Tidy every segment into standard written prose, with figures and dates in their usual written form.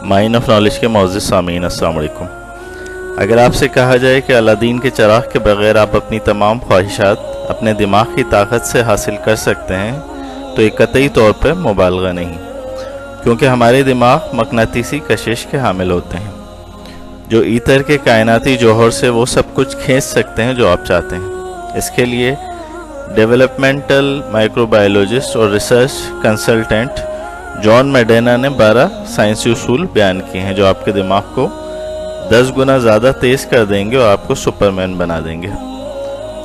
Mine of knowledge کے معزز سامعین، السلام علیکم۔ اگر آپ سے کہا جائے کہ الادین کے چراغ کے بغیر آپ اپنی تمام خواہشات اپنے دماغ کی طاقت سے حاصل کر سکتے ہیں تو یہ قطعی طور پر مبالغہ نہیں، کیونکہ ہمارے دماغ مقناطیسی کشش کے حامل ہوتے ہیں جو ایتر کے کائناتی جوہر سے وہ سب کچھ کھینچ سکتے ہیں جو آپ چاہتے ہیں۔ اس کے لیے ڈیولپمنٹل مائکرو بایولوجسٹ اور ریسرچ کنسلٹنٹ جان میڈینا نے 12 سائنسی اصول بیان کیے ہیں جو آپ کے دماغ کو 10 گنا زیادہ تیز کر دیں گے اور آپ کو سپرمین بنا دیں گے،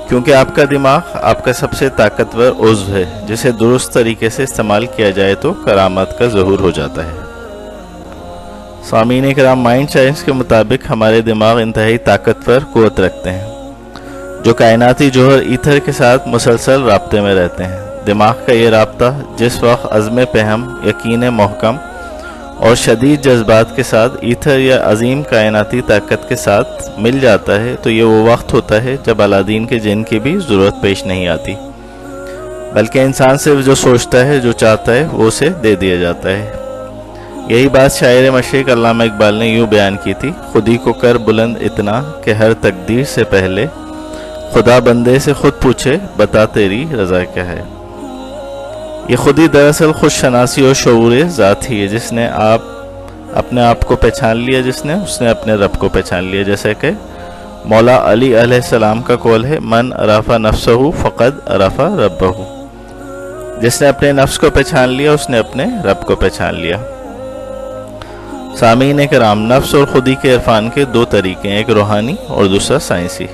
کیونکہ آپ کا دماغ آپ کا سب سے طاقتور عضو ہے جسے درست طریقے سے استعمال کیا جائے تو کرامات کا ظہور ہو جاتا ہے۔ سامعین کرام، مائنڈ سائنس کے مطابق ہمارے دماغ انتہائی طاقتور قوت رکھتے ہیں جو کائناتی جوہر ایتھر کے ساتھ مسلسل رابطے میں رہتے ہیں۔ دماغ کا یہ رابطہ جس وقت عزم پہم، یقین محکم اور شدید جذبات کے ساتھ ایتھر یا عظیم کائناتی طاقت کے ساتھ مل جاتا ہے تو یہ وہ وقت ہوتا ہے جب الادین کے جن کی بھی ضرورت پیش نہیں آتی، بلکہ انسان صرف جو سوچتا ہے، جو چاہتا ہے، وہ اسے دے دیا جاتا ہے۔ یہی بات شاعر مشرق علامہ اقبال نے یوں بیان کی تھی: خودی کو کر بلند اتنا کہ ہر تقدیر سے پہلے خدا بندے سے خود پوچھے بتا تیری رضا کیا ہے۔ یہ خودی دراصل خود شناسی اور شعور ذات ہی ہے، جس نے اپنے آپ کو پہچان لیا، اس نے اپنے رب کو پہچان لیا، جیسے کہ مولا علی علیہ السلام کا قول ہے: من عرف نفسہ فقد عرف ربہ۔ جس نے اپنے نفس کو پہچان لیا اس نے اپنے رب کو پہچان لیا۔ سامعین کرام، نفس اور خودی کے عرفان کے 2 طریقے ہیں، ایک روحانی اور دوسرا سائنسی۔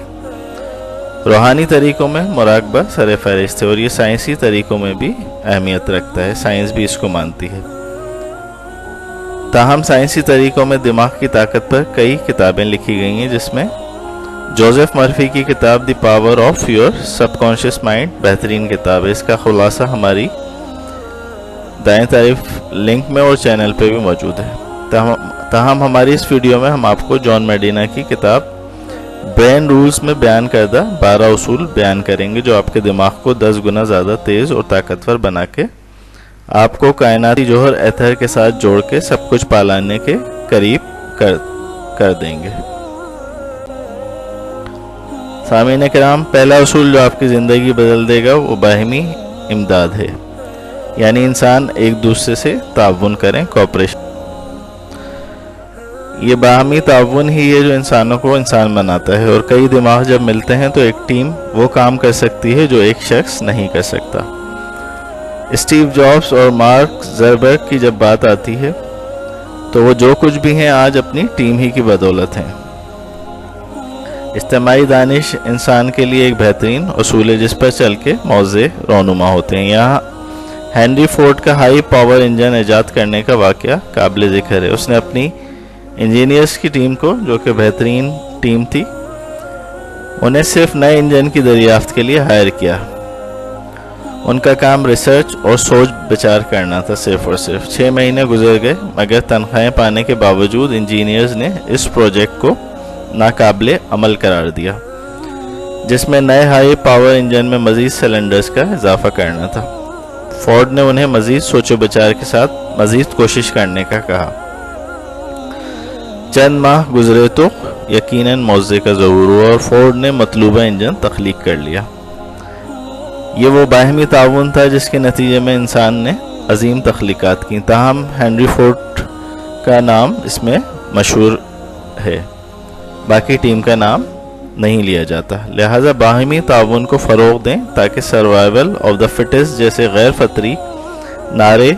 روحانی طریقوں میں مراقبہ سر فہرست ہے اور یہ سائنسی طریقوں میں بھی اہمیت رکھتا ہے، سائنس بھی اس کو مانتی ہے۔ تاہم سائنسی طریقوں میں دماغ کی طاقت پر کئی کتابیں لکھی گئی ہیں، جس میں جوزف مرفی کی کتاب the power of your sub conscious mind بہترین کتاب ہے۔ اس کا خلاصہ ہماری دائیں طرف لنک میں اور چینل پہ بھی موجود ہے۔ تاہم ہماری اس ویڈیو میں ہم آپ کو جان میڈینا کی کتاب برین رولز میں بیان کردہ 12 اصول بیان کریں گے جو آپ کے دماغ کو 10 گنا زیادہ تیز اور طاقتور بنا کے آپ کو کائناتی جوہر ایتھر کے ساتھ جوڑ کے سب کچھ پالانے کے قریب کر دیں گے۔ سامعین کرام، پہلا اصول جو آپ کی زندگی بدل دے گا وہ باہمی امداد ہے، یعنی انسان ایک دوسرے سے تعاون کریں، کوآپریشن۔ یہ باہمی تعاون ہی ہے جو انسانوں کو انسان بناتا ہے، اور کئی دماغ جب ملتے ہیں تو ایک ٹیم وہ کام کر سکتی ہے جو ایک شخص نہیں کر سکتا۔ اسٹیو جابس اور مارک زکربرگ کی جب بات آتی ہے تو وہ جو کچھ بھی ہیں آج اپنی ٹیم ہی کی بدولت ہیں۔ اجتماعی دانش انسان کے لیے ایک بہترین اصول ہے جس پر چل کے موضوع رونما ہوتے ہیں۔ یہاں ہینری فورڈ کا ہائی پاور انجن ایجاد کرنے کا واقعہ قابل ذکر ہے۔ اس نے اپنی انجینئرز کی ٹیم کو، جو کہ بہترین ٹیم تھی، انہیں صرف نئے انجن کی دریافت کے لیے ہائر کیا۔ ان کا کام ریسرچ اور سوچ بچار کرنا تھا صرف اور صرف۔ 6 مہینے گزر گئے مگر تنخواہیں پانے کے باوجود انجینئرز نے اس پروجیکٹ کو ناقابل عمل قرار دیا، جس میں نئے ہائی پاور انجن میں مزید سلنڈرز کا اضافہ کرنا تھا۔ فورڈ نے انہیں مزید سوچ و بچار کے ساتھ مزید کوشش کرنے کا کہا۔ چند ماہ گزرے تو یقیناً موضوع کا ظہور ہوا اور فورڈ نے مطلوبہ انجن تخلیق کر لیا۔ یہ وہ باہمی تعاون تھا جس کے نتیجے میں انسان نے عظیم تخلیقات کی۔ تاہم ہینری فورڈ کا نام اس میں مشہور ہے، باقی ٹیم کا نام نہیں لیا جاتا۔ لہٰذا باہمی تعاون کو فروغ دیں تاکہ سروائیول آف دا فٹسٹ جیسے غیر فطری نعرے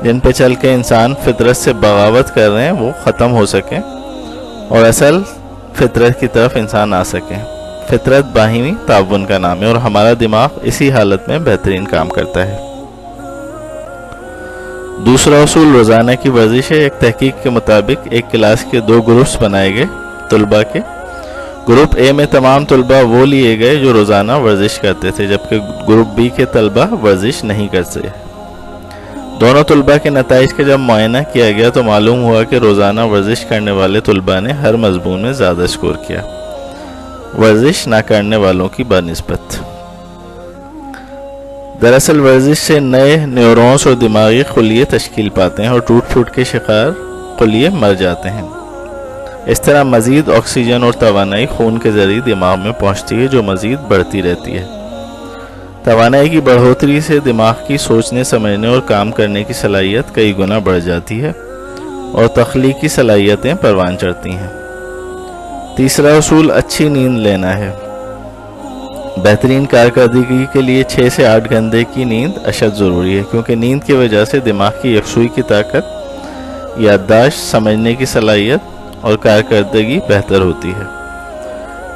جن پہ چل کے انسان فطرت سے بغاوت کر رہے ہیں وہ ختم ہو سکیں اور اصل فطرت کی طرف انسان آ سکیں۔ فطرت باہمی تعاون کا نام ہے اور ہمارا دماغ اسی حالت میں بہترین کام کرتا ہے۔ دوسرا اصول روزانہ کی ورزش ہے۔ ایک تحقیق کے مطابق ایک کلاس کے 2 گروپس بنائے گئے طلباء کے۔ گروپ اے میں تمام طلباء وہ لیے گئے جو روزانہ ورزش کرتے تھے، جبکہ گروپ بی کے طلباء ورزش نہیں کرتے۔ دونوں طلباء کے نتائج کا جب معائنہ کیا گیا تو معلوم ہوا کہ روزانہ ورزش کرنے والے طلباء نے ہر مضمون میں زیادہ اسکور کیا، ورزش نہ کرنے والوں کی بنسبت۔ دراصل ورزش سے نئے نیورونز اور دماغی خلیے تشکیل پاتے ہیں اور ٹوٹ پھوٹ کے شکار خلیے مر جاتے ہیں۔ اس طرح مزید آکسیجن اور توانائی خون کے ذریعے دماغ میں پہنچتی ہے جو مزید بڑھتی رہتی ہے۔ توانائی کی بڑھوتری سے دماغ کی سوچنے سمجھنے اور کام کرنے کی صلاحیت کئی گنا بڑھ جاتی ہے اور تخلیقی صلاحیتیں پروان چڑھتی ہیں۔ تیسرا اصول اچھی نیند لینا ہے۔ بہترین کارکردگی کے لیے 6 سے 8 گھنٹے کی نیند اشد ضروری ہے، کیونکہ نیند کی وجہ سے دماغ کی یکسوئی کی طاقت، یادداشت، سمجھنے کی صلاحیت اور کارکردگی بہتر ہوتی ہے۔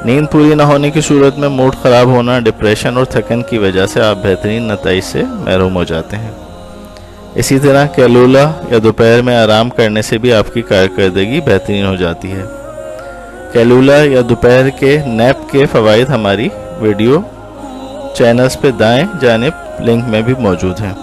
نیند پوری نہ ہونے کی صورت میں موڈ خراب ہونا، ڈپریشن اور تھکن کی وجہ سے آپ بہترین نتائج سے محروم ہو جاتے ہیں۔ اسی طرح کیلولا یا دوپہر میں آرام کرنے سے بھی آپ کی کارکردگی بہترین ہو جاتی ہے۔ کیلولا یا دوپہر کے نیپ کے فوائد ہماری ویڈیو چینلز پہ دائیں جانب لنک میں بھی موجود ہیں۔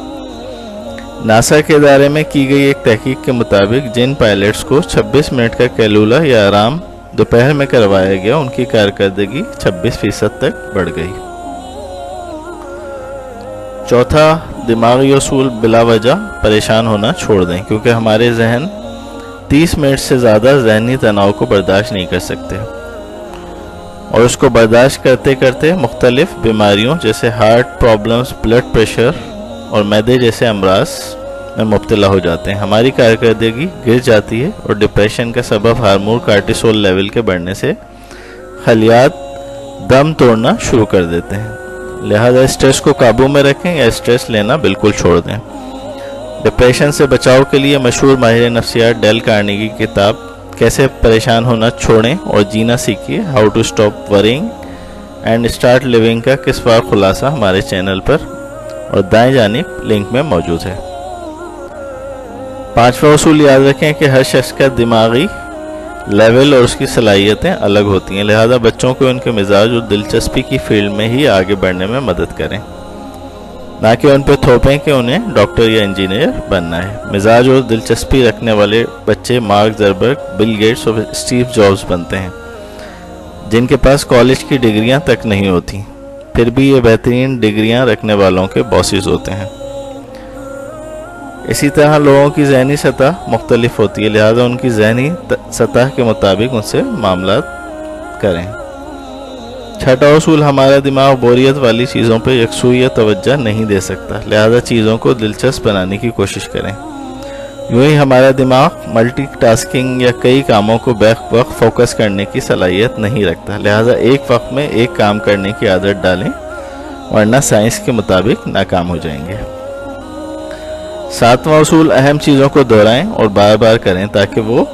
ناسا کے ادارے میں کی گئی ایک تحقیق کے مطابق جن پائلٹس کو 26 منٹ کا کیلولا یا آرام دوپہر میں کروایا گیا، ان کی کارکردگی 26% تک بڑھ گئی۔ چوتھا، دماغی اصول بلا وجہ پریشان ہونا چھوڑ دیں، کیونکہ ہمارے ذہن 30 منٹ سے زیادہ ذہنی تناؤ کو برداشت نہیں کر سکتے، اور اس کو برداشت کرتے کرتے مختلف بیماریوں جیسے ہارٹ پرابلمز، بلڈ پریشر اور معدے جیسے امراض میں مبتلا ہو جاتے ہیں۔ ہماری کارکردگی گر جاتی ہے اور ڈپریشن کا سبب ہارمون کارٹیسول لیول کے بڑھنے سے خلیات دم توڑنا شروع کر دیتے ہیں۔ لہذا اسٹریس کو قابو میں رکھیں یا اسٹریس لینا بالکل چھوڑ دیں۔ ڈپریشن سے بچاؤ کے لیے مشہور ماہر نفسیات ڈیل کارنیگی کی کتاب کیسے پریشان ہونا چھوڑیں اور جینا سیکھیے، how to stop worrying and start living کا کس بار خلاصہ ہمارے چینل پر اور دائیں جانب لنک میں موجود ہے۔ پانچواں اصول یاد رکھیں کہ ہر شخص کا دماغی لیول اور اس کی صلاحیتیں الگ ہوتی ہیں، لہذا بچوں کو ان کے مزاج اور دلچسپی کی فیلڈ میں ہی آگے بڑھنے میں مدد کریں، نہ کہ ان پہ تھوپیں کہ انہیں ڈاکٹر یا انجینئر بننا ہے۔ مزاج اور دلچسپی رکھنے والے بچے مارک زکربرگ، بل گیٹس اور اسٹیو جابز بنتے ہیں، جن کے پاس کالج کی ڈگریاں تک نہیں ہوتی، پھر بھی یہ بہترین ڈگریاں رکھنے والوں کے باسز ہوتے ہیں۔ اسی طرح لوگوں کی ذہنی سطح مختلف ہوتی ہے، لہذا ان کی ذہنی سطح کے مطابق ان سے معاملات کریں۔ چھٹا اصول، ہمارا دماغ بوریت والی چیزوں پہ یکسوئی یا توجہ نہیں دے سکتا، لہذا چیزوں کو دلچسپ بنانے کی کوشش کریں۔ یوں ہی ہمارا دماغ ملٹی ٹاسکنگ یا کئی کاموں کو بیک وقت فوکس کرنے کی صلاحیت نہیں رکھتا، لہذا ایک وقت میں ایک کام کرنے کی عادت ڈالیں، ورنہ سائنس کے مطابق ناکام ہو جائیں گے۔ ساتواں اصول، اہم چیزوں کو دہرائیں اور بار بار کریں تاکہ وہ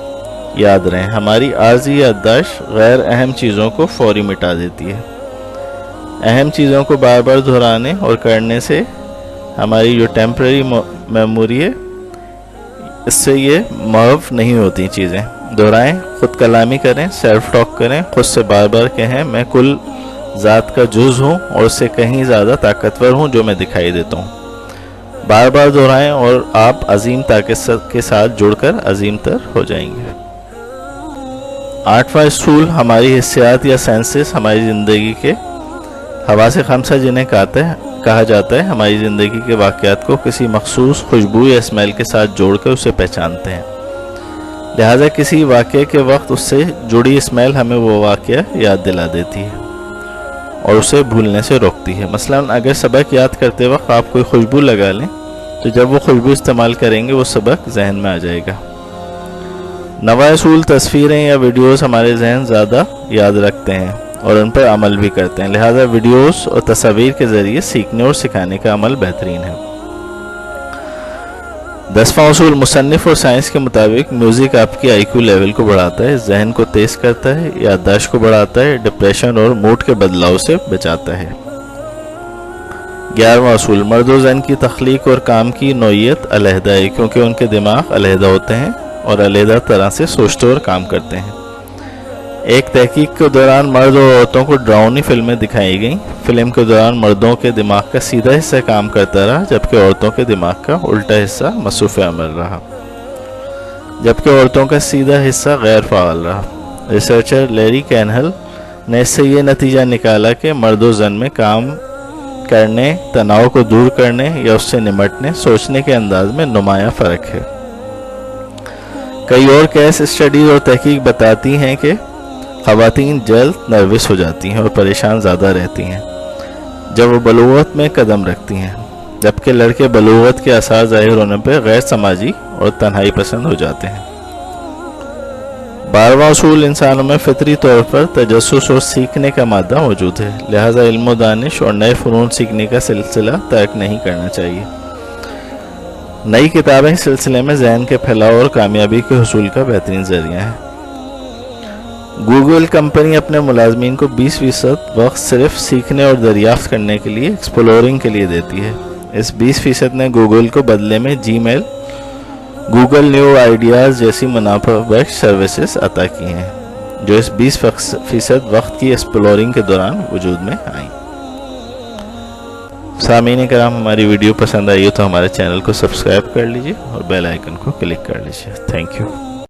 یاد رہیں۔ ہماری عارضی یادداشت غیر اہم چیزوں کو فوری مٹا دیتی ہے۔ اہم چیزوں کو بار بار دہرانے اور کرنے سے ہماری جو ٹیمپرری میموری ہے، اس سے یہ محو نہیں ہوتی چیزیں۔ دہرائیں، خود کلامی کریں، سیلف ٹاک کریں، خود سے بار بار کہیں میں کل ذات کا جز ہوں اور اس سے کہیں زیادہ طاقتور ہوں جو میں دکھائی دیتا ہوں۔ بار بار دہرائیں اور آپ عظیم طاقت کے ساتھ جڑ کر عظیم تر ہو جائیں گے۔ آٹھواں اصول، ہماری حسیات یا سینسز ہماری زندگی کے حواس خمسہ جنہیں کہا جاتا ہے، ہماری زندگی کے واقعات کو کسی مخصوص خوشبو یا اسمیل کے ساتھ جوڑ کر اسے پہچانتے ہیں، لہذا کسی واقعے کے وقت اس سے جڑی اسمیل ہمیں وہ واقعہ یاد دلا دیتی ہے اور اسے بھولنے سے روکتی ہے۔ مثلاً اگر سبق یاد کرتے وقت آپ کوئی خوشبو لگا لیں تو جب وہ خوشبو استعمال کریں گے وہ سبق ذہن میں آ جائے گا۔ نواں اصول، تصویریں یا ویڈیوز ہمارے ذہن زیادہ یاد رکھتے ہیں اور ان پر عمل بھی کرتے ہیں، لہذا ویڈیوز اور تصاویر کے ذریعے سیکھنے اور سکھانے کا عمل بہترین ہے۔ 10واں اصول، مصنف اور سائنس کے مطابق میوزک آپ کی آئی کیو لیول کو بڑھاتا ہے، ذہن کو تیز کرتا ہے، یادداشت کو بڑھاتا ہے، ڈپریشن اور موڈ کے بدلاؤ سے بچاتا ہے۔ 11واں اصول، مرد و زن کی تخلیق اور کام کی نوعیت علیحدہ ہے، کیونکہ ان کے دماغ علیحدہ ہوتے ہیں اور علیحدہ طرح سے سوچتے اور کام کرتے ہیں۔ ایک تحقیق کے دوران مرد اور عورتوں کو ڈراؤنی فلمیں دکھائی گئیں۔ فلم کے دوران مردوں کے دماغ کا سیدھا حصہ کام کرتا رہا، جبکہ عورتوں کے دماغ کا الٹا حصہ مصروف عمل رہا، جبکہ عورتوں کا سیدھا حصہ غیر فعال رہا۔ ریسرچر لیری کینہل نے اس سے یہ نتیجہ نکالا کہ مرد و زن میں کام کرنے، تناؤ کو دور کرنے یا اس سے نمٹنے، سوچنے کے انداز میں نمایاں فرق ہے۔ کئی اور کیس اسٹڈیز اور تحقیق بتاتی ہیں کہ خواتین جلد نروس ہو جاتی ہیں اور پریشان زیادہ رہتی ہیں جب وہ بلوغت میں قدم رکھتی ہیں، جبکہ لڑکے بلوغت کے آثار ظاہر ہونے پہ غیر سماجی اور تنہائی پسند ہو جاتے ہیں۔ 12واں اصول، انسانوں میں فطری طور پر تجسس اور سیکھنے کا مادہ موجود ہے، لہٰذا علم و دانش اور نئے فنون سیکھنے کا سلسلہ ترک نہیں کرنا چاہیے۔ نئی کتابیں اس سلسلے میں ذہن کے پھیلاؤ اور کامیابی کے حصول کا بہترین ذریعہ ہے۔ گوگل کمپنی اپنے ملازمین کو 20% وقت صرف سیکھنے اور دریافت کرنے کے لیے ایکسپلورنگ کے لیے دیتی ہے۔ اس 20% نے گوگل کو بدلے میں جی میل، گوگل نیو آئیڈیاز جیسی منافع بخش سروسز عطا کی ہیں، جو اس 20% وقت کی ایکسپلورنگ کے دوران وجود میں آئیں۔ سامعین کرام، ہماری ویڈیو پسند آئی ہو تو ہمارے چینل کو سبسکرائب کر لیجئے اور بیل آئیکن کو کلک کر لیجئے۔ Thank you.